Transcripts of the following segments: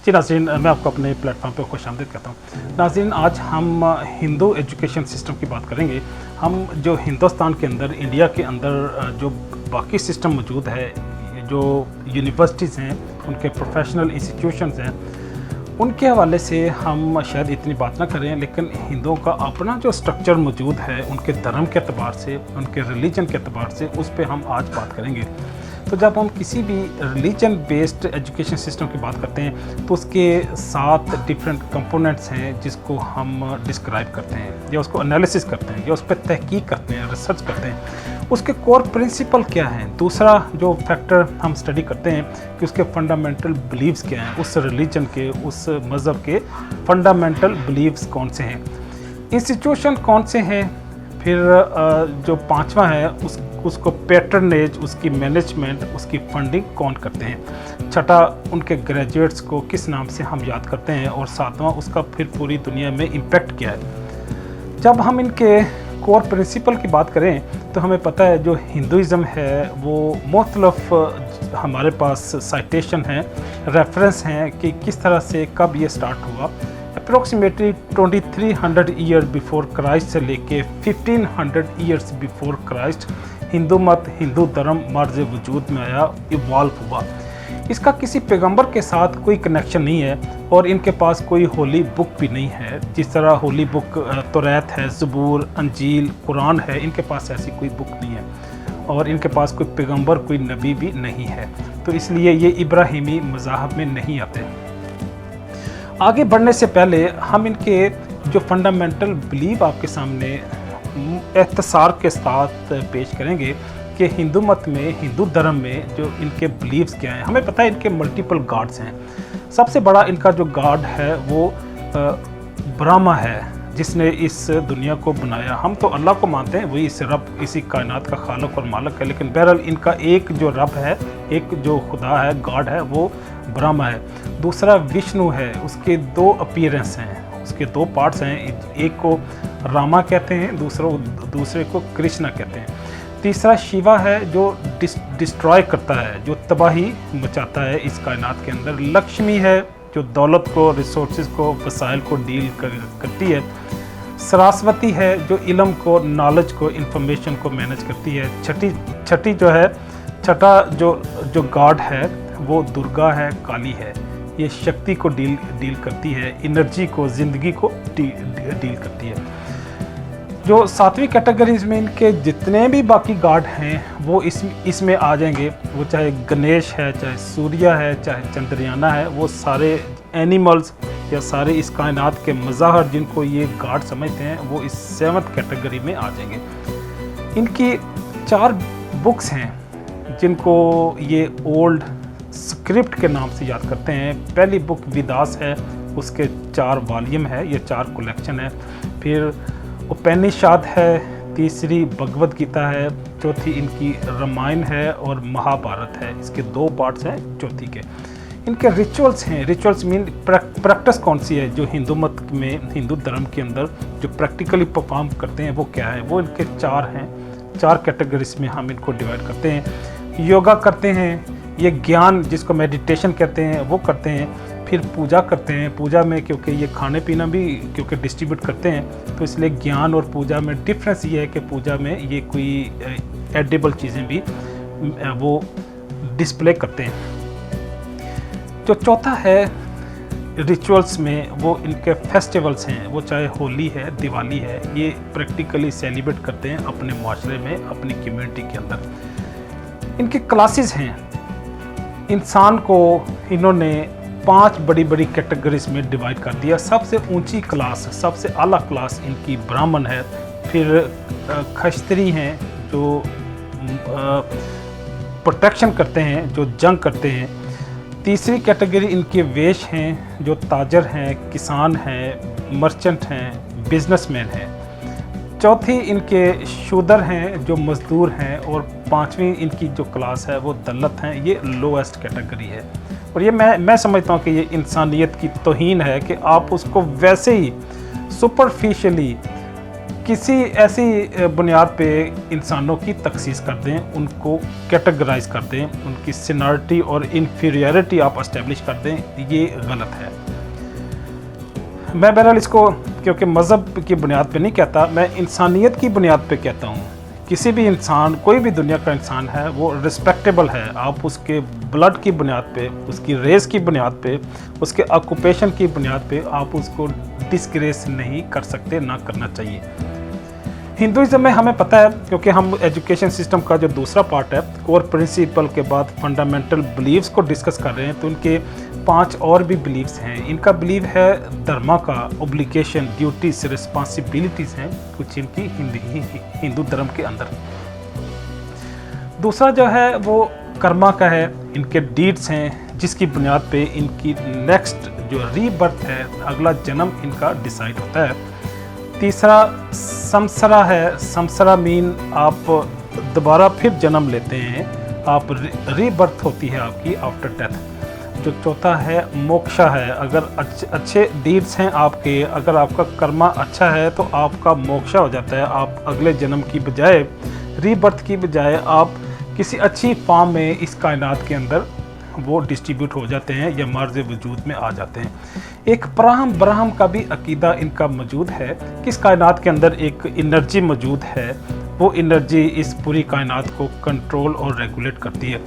जी नाज़रीन, मैं आपको अपने प्लेटफॉर्म पे खुशामदीद कहता हूँ। नाज़रीन, आज हम हिंदू एजुकेशन सिस्टम की बात करेंगे। हम जो हिंदुस्तान के अंदर, इंडिया के अंदर जो बाकी सिस्टम मौजूद है, जो यूनिवर्सिटीज़ हैं, उनके प्रोफेशनल इंस्टीट्यूशंस हैं, उनके हवाले से हम शायद इतनी बात ना करें, लेकिन हिंदुओं का अपना जो स्ट्रक्चर मौजूद है, उनके धर्म के अतबार से, उनके रिलीजन के अतबार से, उस पर हम आज बात करेंगे। तो जब हम किसी भी रिलीजन बेस्ड एजुकेशन सिस्टम की बात करते हैं तो उसके 7 डिफरेंट कंपोनेंट्स हैं जिसको हम डिस्क्राइब करते हैं या उसको एनालिसिस करते हैं या उस पर तहकीक करते हैं, रिसर्च करते हैं। उसके कोर प्रिंसिपल क्या हैं। दूसरा जो फैक्टर हम स्टडी करते हैं कि उसके फंडामेंटल बिलीव्स क्या हैं, उस रिलीजन के, उस मज़हब के फंडामेंटल बिलीव्स कौन से हैं, इंस्टीट्यूशन कौन से हैं। फिर जो पांचवा है उसको पैटर्नेज, उसकी मैनेजमेंट, उसकी फंडिंग कौन करते हैं। छठा, उनके ग्रेजुएट्स को किस नाम से हम याद करते हैं। और सातवां, उसका फिर पूरी दुनिया में इम्पेक्ट क्या है। जब हम इनके कोर प्रिंसिपल की बात करें तो हमें पता है जो हिंदुज़म है वो मुख्तलिफ हमारे पास साइटेशन हैं, रेफरेंस हैं कि किस तरह से कब ये स्टार्ट हुआ। अप्रोक्सीमेटली 2300 ईयर बिफोर क्राइस्ट से लेके 1500 ईयर्स बिफोर क्राइस्ट हिंदू मत, हिंदू धर्म मर्ज वजूद में आया, इवॉल्व हुआ। इसका किसी पैगंबर के साथ कोई कनेक्शन नहीं है और इनके पास कोई होली बुक भी नहीं है। जिस तरह होली बुक तौरात है, ज़बूर, अंजील, कुरान है, इनके पास ऐसी कोई बुक नहीं है और इनके पास कोई पैगंबर, कोई नबी भी नहीं है। तो इसलिए ये इब्राहिमी मज़ाहब में नहीं आते। आगे बढ़ने से पहले हम इनके जो फंडामेंटल बिलीव आपके सामने इख्तिसार के साथ पेश करेंगे कि हिंदू मत में, हिंदू धर्म में जो इनके बिलीव्स क्या हैं। हमें पता है इनके मल्टीपल गॉड्स हैं। सबसे बड़ा इनका जो गॉड है वो ब्रह्मा है, जिसने इस दुनिया को बनाया। हम तो अल्लाह को मानते हैं, वही इस रब, इसी कायनात का खालिक और मालिक है, लेकिन बहरहाल इनका एक जो रब है, एक जो खुदा है, गॉड है, वो ब्रह्मा है। दूसरा विष्णु है, उसके 2 अपीयरेंस हैं, उसके 2 पार्ट्स हैं। एक को रामा कहते हैं, दूसरे को कृष्णा कहते हैं। तीसरा शिवा है जो डिस्ट्रॉय करता है, जो तबाही मचाता है इस कायनात के अंदर। लक्ष्मी है जो दौलत को, रिसोर्सेज को, वसाइल को डील करती है। सरस्वती है जो इल्म को, नॉलेज को, इंफॉर्मेशन को मैनेज करती है। छठा जो गॉड है वो दुर्गा है, काली है। ये शक्ति को डील करती है, एनर्जी को, ज़िंदगी को डील करती है। जो 7वीं कैटेगरीज में इनके जितने भी बाकी गॉड हैं वो इसमें आ जाएंगे। वो चाहे गणेश है, चाहे सूर्य है, चाहे चंद्रयाना है, वो सारे एनिमल्स या सारे इस कायनात के मज़ाहर जिनको ये गॉड समझते हैं वो इस 7th कैटेगरी में आ जाएंगे। इनकी 4 बुक्स हैं जिनको ये ओल्ड स्क्रिप्ट के नाम से याद करते हैं। पहली बुक विदास है, उसके 4 वॉल्यूम है, ये 4 कलेक्शन है। फिर उपनिषद है, तीसरी भगवद गीता है, चौथी इनकी रामायण है और महाभारत है। इसके 2 पार्ट्स हैं चौथी के। इनके रिचुअल्स हैं। रिचुअल्स मीन प्रैक्टिस कौन सी है जो हिंदू मत में, हिंदू धर्म के अंदर जो प्रैक्टिकली परफॉर्म करते हैं वो क्या है। वो इनके 4 हैं। 4 कैटेगरीज में हम इनको डिवाइड करते हैं। योगा करते हैं, ये ज्ञान जिसको मेडिटेशन कहते हैं वो करते हैं। फिर पूजा करते हैं। पूजा में क्योंकि ये खाने पीना भी क्योंकि डिस्ट्रीब्यूट करते हैं तो इसलिए ज्ञान और पूजा में डिफरेंस ये है कि पूजा में ये कोई एडिबल चीज़ें भी वो डिस्प्ले करते हैं। जो चौथा है रिचुअल्स में, वो इनके फेस्टिवल्स हैं। वो चाहे होली है, दिवाली है, ये प्रैक्टिकली सेलिब्रेट करते हैं अपने माशरे में, अपनी कम्युनिटी के अंदर। इनकी क्लासेस हैं। इंसान को इन्होंने 5 बड़ी कैटेगरीज में डिवाइड कर दिया। सबसे ऊंची क्लास, सबसे आला क्लास इनकी ब्राह्मण है। फिर क्षत्रिय हैं जो प्रोटेक्शन करते हैं, जो जंग करते हैं। तीसरी कैटेगरी इनके वेश हैं, जो ताजर हैं, किसान हैं, मर्चेंट हैं, बिजनेसमैन हैं। चौथी इनके शूदर हैं जो मज़दूर हैं। और 5वीं इनकी जो क्लास है वो दल्लत हैं। ये लोएस्ट कैटेगरी है और ये मैं समझता हूँ कि ये इंसानियत की तौहीन है कि आप उसको वैसे ही सुपरफिशियली किसी ऐसी बुनियाद पे इंसानों की तखसीस कर दें, उनको कैटेगराइज कर दें, उनकी सीनियरिटी और इन्फीरियरिटी आप इस्टेब्लिश कर दें, ये गलत है। मैं बहरहाल इसको क्योंकि मज़हब की बुनियाद पे नहीं कहता, मैं इंसानियत की बुनियाद पे कहता हूँ। किसी भी इंसान, कोई भी दुनिया का इंसान है, वो रिस्पेक्टेबल है। आप उसके ब्लड की बुनियाद पे, उसकी रेस की बुनियाद पे, उसके ऑक्यूपेशन की बुनियाद पे आप उसको डिस्ग्रेस नहीं कर सकते, ना करना चाहिए। हिंदुइज्म में हमें पता है, क्योंकि हम एजुकेशन सिस्टम का जो दूसरा पार्ट है, कोर प्रिंसिपल के बाद फंडामेंटल बिलीव्स को डिस्कस कर रहे हैं, तो उनके 5 और भी बिलीव्स हैं। इनका बिलीव है धर्मा का, ओब्लिगेशन, ड्यूटीज, रिस्पॉन्सिबिलिटीज़ हैं कुछ इनकी हिंदू धर्म के अंदर। दूसरा जो है वो कर्मा का है, इनके डीड्स हैं जिसकी बुनियाद पे इनकी नेक्स्ट जो रीबर्थ है, अगला जन्म इनका डिसाइड होता है। तीसरा समसरा है, समसरा मीन आप दोबारा फिर जन्म लेते हैं, आप रीबर्थ होती है आपकी आफ्टर डेथ। जो चौथा है मोक्षा है, अगर अच्छे डीड्स हैं आपके, अगर आपका कर्मा अच्छा है तो आपका मोक्षा हो जाता है। आप अगले जन्म की बजाय, रीबर्थ की बजाय आप किसी अच्छी फॉर्म में इस कायनात के अंदर वो डिस्ट्रीब्यूट हो जाते हैं या मर्ज़ वजूद में आ जाते हैं। एक ब्राह्म का भी अकीदा इनका मौजूद है कि इस कायनात के अंदर एक एनर्जी मौजूद है, वो एनर्जी इस पूरी कायनात को कंट्रोल और रेगुलेट करती है।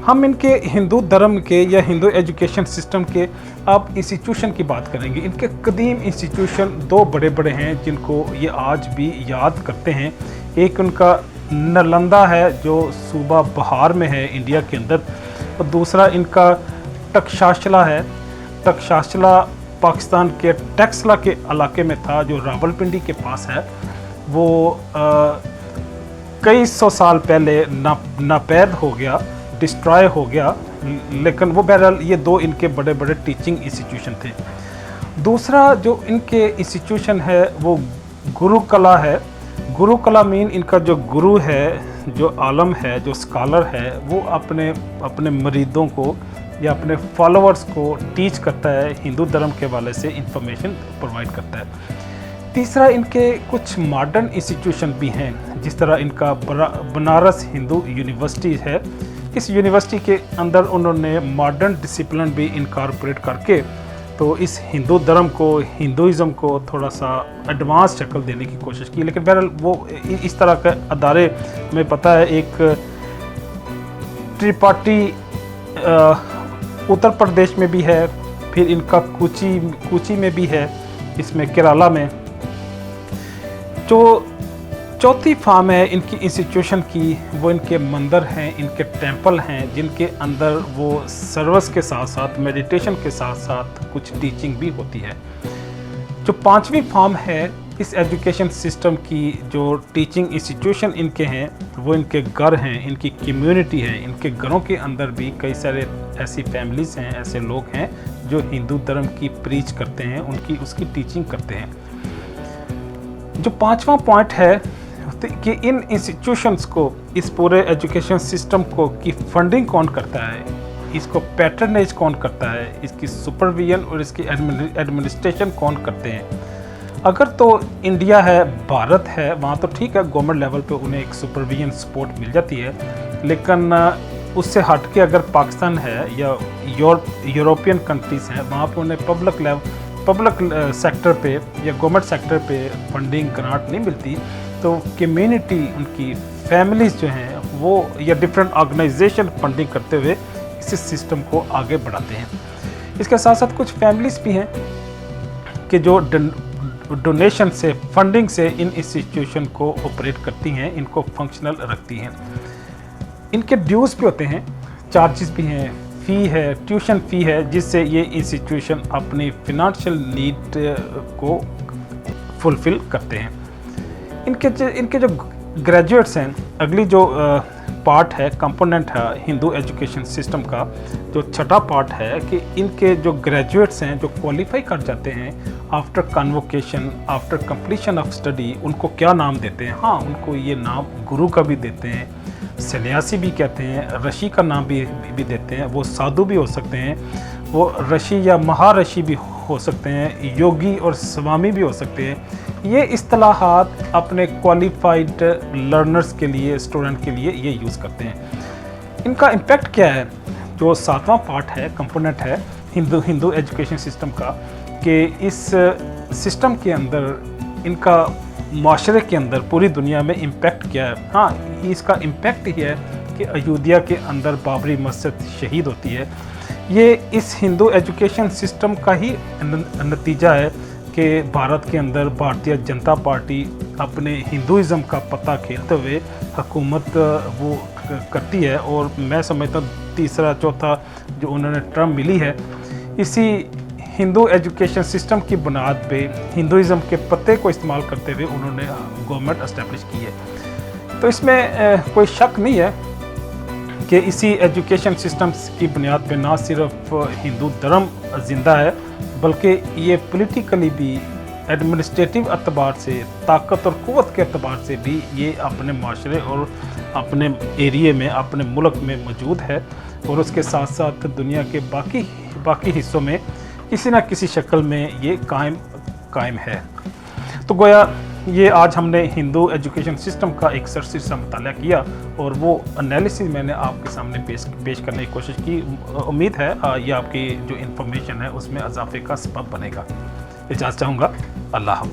हम इनके हिंदू धर्म के या हिंदू एजुकेशन सिस्टम के आप इंस्टीट्यूशन की बात करेंगे। इनके कदीम इंस्टीट्यूशन 2 बड़े हैं जिनको ये आज भी याद करते हैं। एक उनका नालंदा है जो सूबा बिहार में है इंडिया के अंदर, और दूसरा इनका तक्षशिला है। तक्षशिला पाकिस्तान के टैक्सला के इलाके में था जो रावलपिंडी के पास है। वो कई सौ साल पहले नापैद हो गया, डिस्ट्रॉय हो गया, लेकिन वो बहरहाल ये 2 इनके बड़े टीचिंग इंस्टीट्यूशन थे। दूसरा जो इनके इंस्टीट्यूशन है वो गुरुकला है। गुरुकला मीन इनका जो गुरु है, जो आलम है, जो स्कॉलर है, वो अपने मरीदों को या अपने फॉलोअर्स को टीच करता है, हिंदू धर्म के हवाले से इंफॉर्मेशन प्रोवाइड करता है। तीसरा इनके कुछ मॉडर्न इंस्टीट्यूशन भी हैं, जिस तरह इनका बनारस हिंदू यूनिवर्सिटी है। इस यूनिवर्सिटी के अंदर उन्होंने मॉडर्न डिसिप्लिन भी इनकॉर्पोरेट करके तो इस हिंदू धर्म को, हिंदुइज़्म को थोड़ा सा एडवांस शक्ल देने की कोशिश की। लेकिन बहरहाल वो इस तरह के अदारे में पता है, एक त्रिपाठी उत्तर प्रदेश में भी है, फिर इनका कुची में भी है, इसमें केरला में। जो चौथी फॉर्म है इनकी इंस्टीट्यूशन की, वो इनके मंदिर हैं, इनके टेंपल हैं, जिनके अंदर वो सर्विस के साथ साथ, मेडिटेशन के साथ साथ कुछ टीचिंग भी होती है। जो 5वीं फॉर्म है इस एजुकेशन सिस्टम की, जो टीचिंग इंस्टीट्यूशन इनके हैं, वो इनके घर हैं, इनकी कम्युनिटी है। इनके घरों के अंदर भी कई सारे ऐसी फैमिलीज़ हैं, ऐसे लोग हैं जो हिंदू धर्म की प्रीच करते हैं, उसकी टीचिंग करते हैं। जो 5वां पॉइंट है कि इन इंस्टीट्यूशंस को, इस पूरे एजुकेशन सिस्टम को की फंडिंग कौन करता है, इसको पैटर्नेज कौन करता है, इसकी सुपरविजन और इसकी एडमिनिस्ट्रेशन कौन करते हैं। अगर तो इंडिया है, भारत है, वहाँ तो ठीक है, गवर्नमेंट लेवल पे उन्हें एक सुपरविजन सपोर्ट मिल जाती है। लेकिन उससे हट के अगर पाकिस्तान है या यूरोपियन कंट्रीज़ हैं, वहाँ पे उन्हें पब्लिक सेक्टर पे या गवर्नमेंट सेक्टर पे फंडिंग ग्रांट नहीं मिलती। तो कम्युनिटी, उनकी फैमिलीज़ जो हैं वो या डिफरेंट ऑर्गेनाइजेशन फंडिंग करते हुए इस सिस्टम को आगे बढ़ाते हैं। इसके साथ साथ कुछ फैमिलीज़ भी हैं कि जो डोनेशन से, फंडिंग से इन इंस्टीट्यूशन को ऑपरेट करती हैं, इनको फंक्शनल रखती हैं। इनके ड्यूज़ भी होते हैं, चार्जेस भी हैं, फ़ी है, ट्यूशन फ़ी है, जिससे ये इंस्टीट्यूशन अपनी फिनंशियल नीड को फुलफ़िल करते हैं। इनके जो ग्रेजुएट्स हैं, अगली जो पार्ट है, कंपोनेंट है हिंदू एजुकेशन सिस्टम का, जो छठा पार्ट है कि इनके जो ग्रेजुएट्स हैं, जो क्वालिफाई कर जाते हैं after convocation, after completion of study, उनको क्या नाम देते हैं? हाँ, उनको ये नाम गुरु का भी देते हैं, सन्यासी भी कहते हैं, ऋषि का नाम भी देते हैं। वो साधु भी हो सकते हैं, वो ऋषि या महाऋषि भी हो सकते हैं, योगी और स्वामी भी हो सकते हैं। ये इस्तिलाहात अपने क्वालिफाइड लर्नर्स के लिए, स्टूडेंट के लिए ये यूज़ करते हैं। इनका इम्पेक्ट क्या है? जो 7वां पार्ट है, कंपोनेंट है हिंदू एजुकेशन सिस्टम का, कि इस सिस्टम के अंदर इनका माशरे के अंदर पूरी दुनिया में इम्पेक्ट क्या है। हाँ, इसका इम्पेक्ट ये है कि अयोध्या के अंदर बाबरी मस्जिद शहीद होती है। ये इस हिंदू एजुकेशन सिस्टम का ही नतीजा है कि भारत के अंदर भारतीय जनता पार्टी अपने हिंदुज़म का पता खेलते हुए हुकूमत वो करती है। और मैं समझता हूँ तीसरा चौथा जो उन्होंने टर्म मिली है, इसी हिंदू एजुकेशन सिस्टम की बुनियाद पे हिंदुज़म के पते को इस्तेमाल करते हुए उन्होंने गवर्नमेंट एस्टेब्लिश की है। तो इसमें कोई शक नहीं है कि इसी एजुकेशन सिस्टम्स की बुनियाद पे ना सिर्फ हिंदू धर्म ज़िंदा है, बल्कि ये पॉलिटिकली भी, एडमिनिस्ट्रेटिव एतबार से, ताकत और क़ुव्वत के एतबार से भी ये अपने माशरे और अपने एरिए में, अपने मुल्क में मौजूद है। और उसके साथ साथ दुनिया के बाकी हिस्सों में किसी न किसी शक्ल में ये कायम है। तो गोया ये आज हमने हिंदू एजुकेशन सिस्टम का एक सरसरी सा मुताला किया और वो एनालिसिस मैंने आपके सामने पेश करने की कोशिश की। उम्मीद है ये आपकी जो इन्फॉर्मेशन है उसमें इजाफे का सबब बनेगा। इजाज़त चाहूँगा। अल्लाह हाफ़िज़।